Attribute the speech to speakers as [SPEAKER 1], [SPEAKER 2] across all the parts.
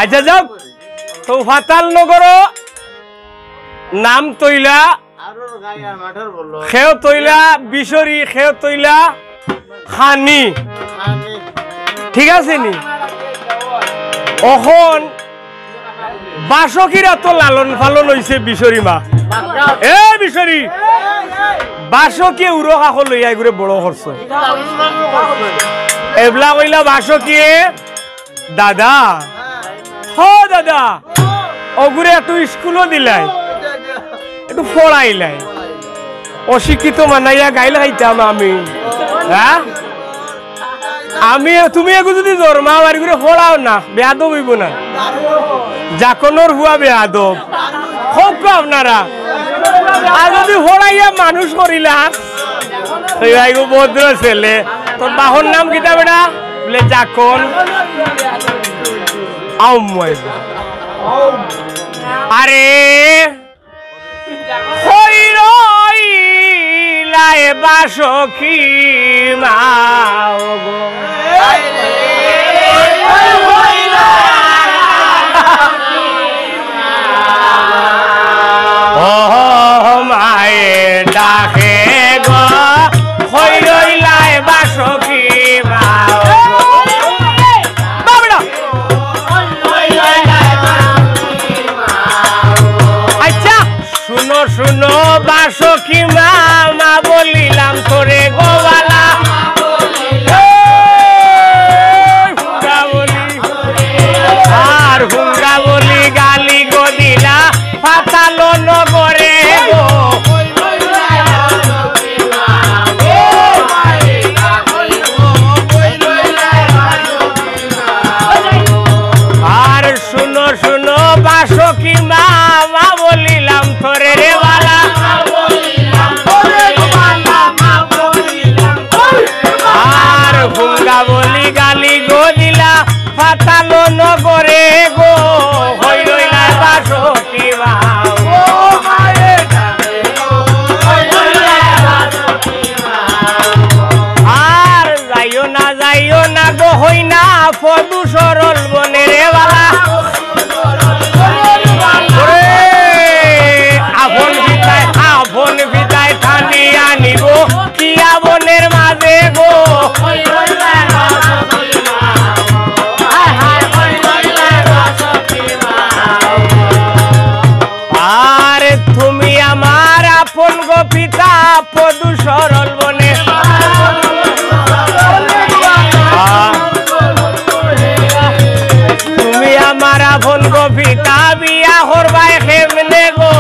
[SPEAKER 1] আচ্ছা যাও তো ফাতাল নগর নাম তৈলা খেও তৈলা বিশরি খেও তৈলা খানি ঠিক আছে নি অখন বাসকিরা তো লালন পালন হইছে বিশরি মা এ বিশরি বাসকি উড়ো কাক লইয়া ঘুরে বড় করছে এবলা কইলা বাসকিয়ে দাদা হ দাদা অগুরে একটু স্কুলও দিলাই একটু পড়াইলাই অশিক্ষিত মানাইয়া গাইলে খাইতাম আমি হ্যাঁ আমি তুমি এগু যদি জন্মা বাড়ি করে পড়াও না বেয়াদব হইব না জাকনের হুয়া বেয়াদব হোক আপনারা আর যদি পড়াইয়া মানুষ করিলা ভদ্র ছেলে তোর বাহর নাম কিতা বেটা বলে জাকন আরে হইলাই বাসকি মাও মায়ে ডাকে গো হইলাই বাসকি মাও শুনো বাসকি মা বলিলাম তোরে গোবালা আর হুঙ্গা বলি গালি গো দিলা ফাতালো নগরে গো আর শুনো বাসকি মা বলিলাম তোরে রে হুঙ্গা বলি গালি গো দিলা ফাতালো নগরে গো হইলা বাসকি আর যাইও না গো হই না পদু সরল বনে রে বালা আপন ভিতায় ঠানি আনিব কিয়া বনের মাঝে গো আর তুমি আমার আপন গো পিতা পদু সরল বনে তুমি আমার আপন গো পিতা বিয়া করবাই কেমনে গো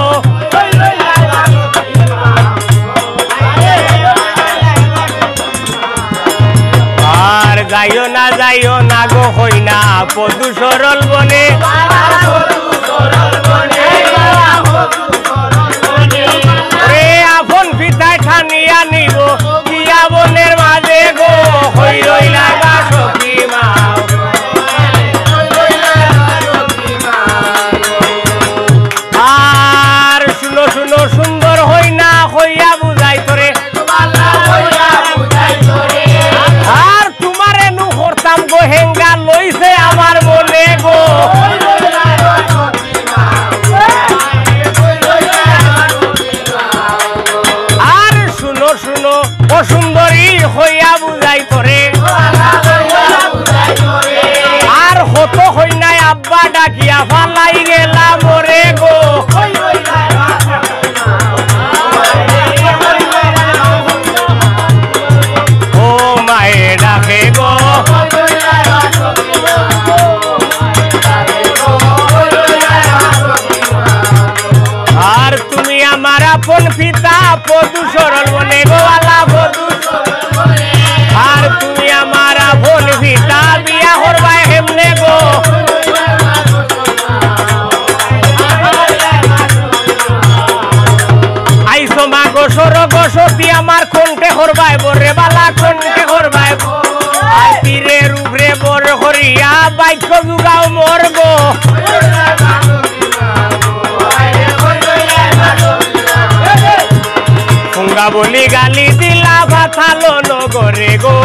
[SPEAKER 1] আর যাইও না গো হই না পদু সরল বনে আপন পিতায় ঠানিয়া নিব কিয়া বনের মাঝে গো হই রইলা বাসকি মা আর শুনো সুন্দর হই না হইয়া বুঝাই তোরে আর তোমার এনু করতাম গো হেঙ্গা লইছে আমার মনে গো আর শুনো অসুন্দরী হইয়া বুঝাই তোরে আর হত হই নাই আব্বা ডাকিয়া ফালাই গেলা মরে গো ও মায়ে ডাকে গো আর তুমি আমার আপন পিতা পদু সরল বনে গোয়ালা পদু আর তুমি আমার আপন পিতা বিয়া করবাই হেমনে গো আইসো মা গো সর গো সতী আমার কোনটে করবাই বরে বালা কোনটে করবাই পীরের উপরে বর করিয়া বাক্য যুগাও মোর গো হুঙ্গা বলি গালি দিলা থালো নগরে গো